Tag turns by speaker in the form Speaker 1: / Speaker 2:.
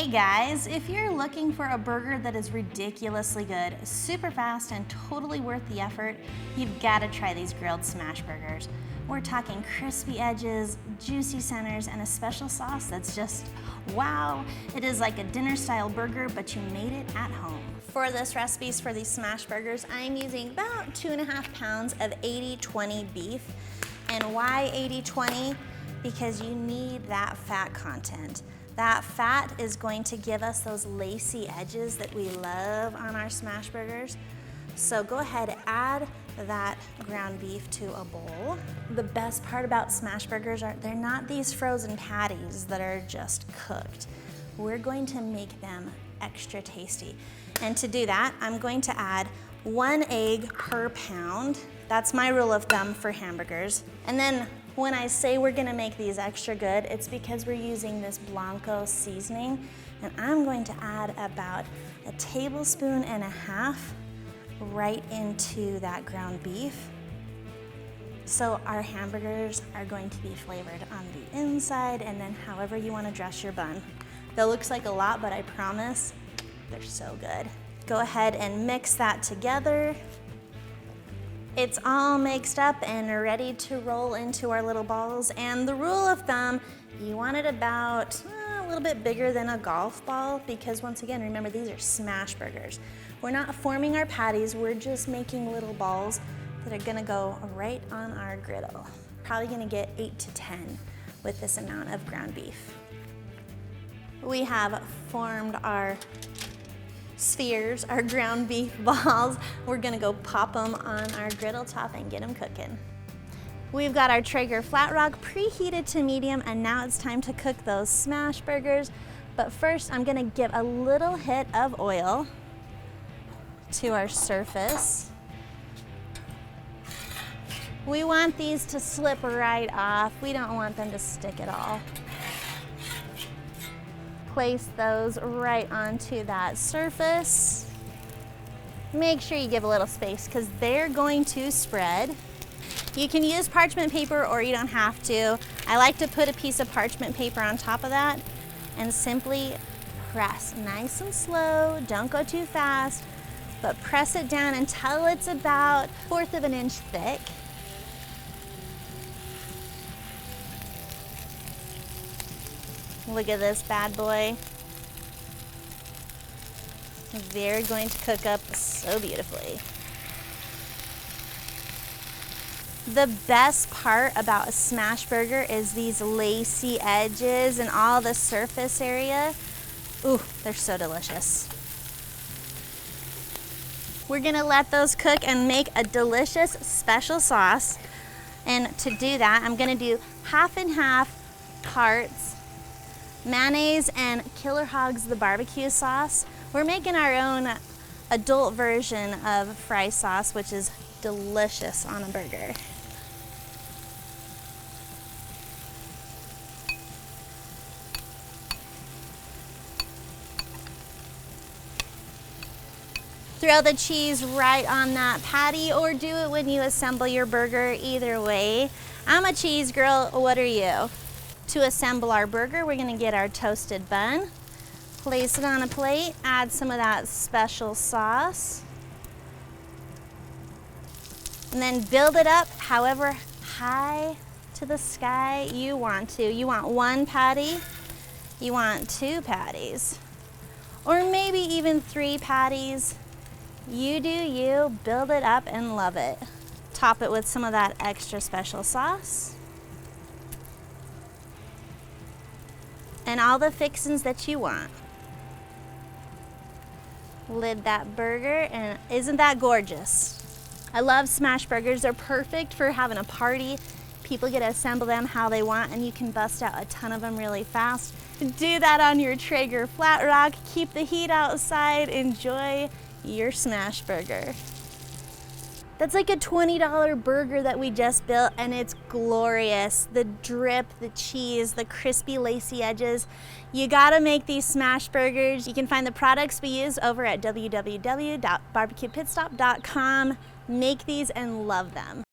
Speaker 1: Hey guys, if you're looking for a burger that is ridiculously good, super fast, and totally worth the effort, you've got to try these grilled smash burgers. We're talking crispy edges, juicy centers, and a special sauce that's just wow. It is like a dinner-style burger, but you made it at home. For this recipes for these smash burgers, I'm using about 2.5 pounds of 80-20 beef. And why 80-20? Because you need that fat content. That fat is going to give us those lacy edges that we love on our smash burgers. So go ahead, add that ground beef to a bowl. The best part about smash burgers are they're not these frozen patties that are just cooked. We're going to make them extra tasty. And to do that, I'm going to add 1 egg per pound. That's my rule of thumb for hamburgers. And then when I say we're gonna make these extra good, it's because we're using this Blanco seasoning, and I'm going to add about 1.5 tablespoons right into that ground beef. So our hamburgers are going to be flavored on the inside, and then however you wanna dress your bun. That looks like a lot, but I promise they're so good. Go ahead and mix that together. It's all mixed up and ready to roll into our little balls. And the rule of thumb, you want it about a little bit bigger than a golf ball, because once again, remember, these are smash burgers. We're not forming our patties, we're just making little balls that are gonna go right on our griddle. Probably gonna get 8 to 10 with this amount of ground beef. We have formed our spheres, our ground beef balls. We're gonna go pop them on our griddle top and get them cooking. We've got our Traeger flat rock preheated to medium, and now it's time to cook those smash burgers. But first, I'm gonna give a little hit of oil to our surface. We want these to slip right off. We don't want them to stick at all. Place those right onto that surface. Make sure you give a little space because they're going to spread. You can use parchment paper or you don't have to. I like to put a piece of parchment paper on top of that and simply press nice and slow. Don't go too fast, but press it down until it's about 1/4 of an inch thick. Look at this bad boy. They're going to cook up so beautifully. The best part about a smash burger is these lacy edges and all the surface area. Ooh, they're so delicious. We're gonna let those cook and make a delicious special sauce. And to do that, I'm gonna do 1/2 and 1/2 parts mayonnaise and Killer Hogs, the barbecue sauce. We're making our own adult version of fry sauce, which is delicious on a burger. Throw the cheese right on that patty, or do it when you assemble your burger. Either way, I'm a cheese girl. What are you? To assemble our burger, we're gonna get our toasted bun, place it on a plate, add some of that special sauce, and then build it up however high to the sky you want to. You want 1 patty, you want 2 patties, or maybe even 3 patties. You do you, build it up and love it. Top it with some of that extra special sauce. And all the fixings that you want. Lid that burger, and isn't that gorgeous? I love smash burgers. They're perfect for having a party. People get to assemble them how they want, and you can bust out a ton of them really fast. Do that on your Traeger flat rock. Keep the heat outside. Enjoy your smash burger. That's like a $20 burger that we just built, and it's glorious. The drip, the cheese, the crispy lacy edges. You gotta make these smash burgers. You can find the products we use over at www.bbqpitstop.com. Make these and love them.